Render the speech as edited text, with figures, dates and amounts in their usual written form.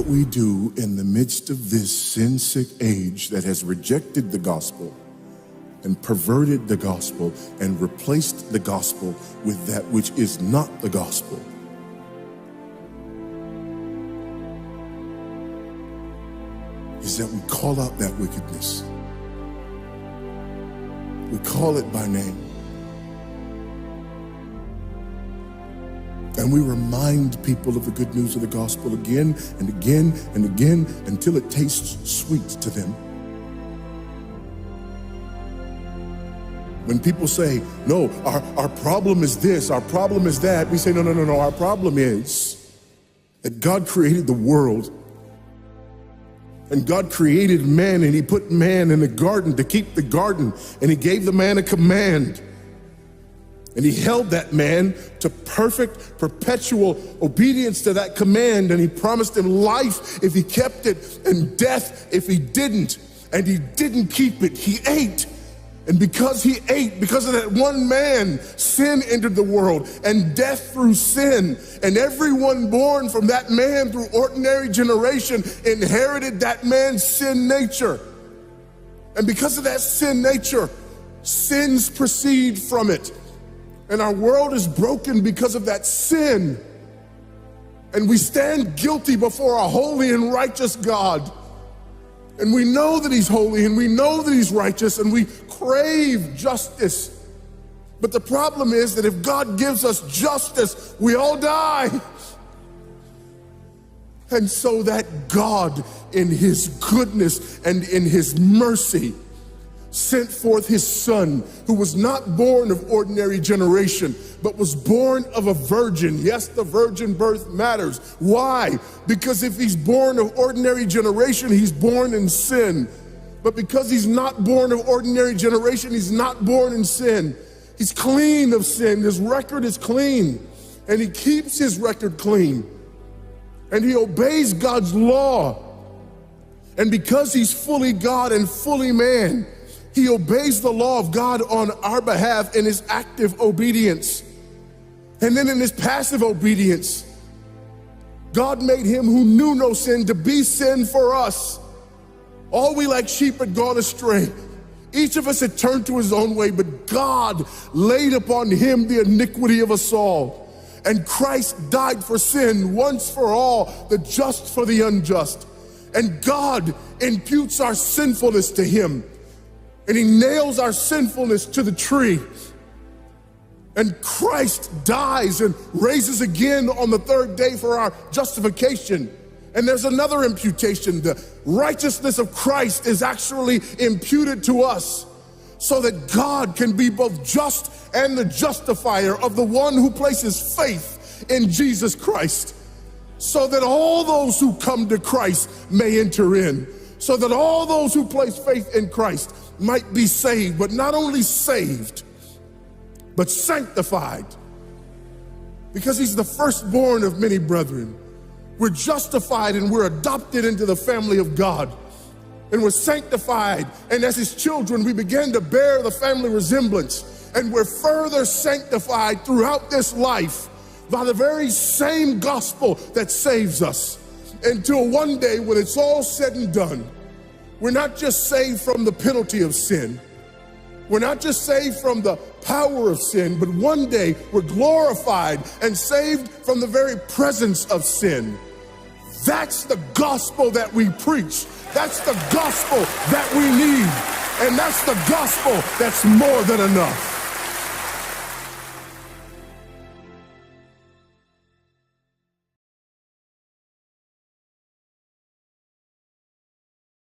what we do in the midst of this sin-sick age that has rejected the gospel and perverted the gospel and replaced the gospel with that which is not the gospel. Is that we call out that wickedness. We call it by name. And we remind people of the good news of the gospel again and again and again until it tastes sweet to them. When people say, no, our problem is this, our problem is that, we say, no, our problem is that God created the world. And God created man, and he put man in the garden to keep the garden, and he gave the man a command. And he held that man to perfect, perpetual obedience to that command, and he promised him life if he kept it, and death if he didn't. And he didn't keep it, he ate. And because he ate, because of that one man, sin entered the world and death through sin. And everyone born from that man through ordinary generation inherited that man's sin nature. And because of that sin nature, sins proceed from it. And our world is broken because of that sin. And we stand guilty before a holy and righteous God. And we know that he's holy and we know that he's righteous and we crave justice. But the problem is that if God gives us justice, we all die. And so that God, in his goodness and in his mercy, sent forth his son, who was not born of ordinary generation, but was born of a virgin. Yes, the virgin birth matters. Why? Because if he's born of ordinary generation, he's born in sin. But because he's not born of ordinary generation, he's not born in sin. He's clean of sin. His record is clean. And he keeps his record clean. And he obeys God's law. And because he's fully God and fully man, he obeys the law of God on our behalf in his active obedience. And then in his passive obedience, God made him who knew no sin to be sin for us. All we like sheep had gone astray. Each of us had turned to his own way, but God laid upon him the iniquity of us all. And Christ died for sin once for all, the just for the unjust. And God imputes our sinfulness to him. And he nails our sinfulness to the tree. And Christ dies and raises again on the third day for our justification. And there's another imputation. The righteousness of Christ is actually imputed to us so that God can be both just and the justifier of the one who places faith in Jesus Christ, so that all those who come to Christ may enter in, so that all those who place faith in Christ might be saved, but not only saved, but sanctified. Because he's the firstborn of many brethren. We're justified and we're adopted into the family of God. And we're sanctified. And as his children, we begin to bear the family resemblance. And we're further sanctified throughout this life by the very same gospel that saves us. Until one day when it's all said and done, we're not just saved from the penalty of sin. We're not just saved from the power of sin, but one day we're glorified and saved from the very presence of sin. That's the gospel that we preach. That's the gospel that we need. And that's the gospel that's more than enough.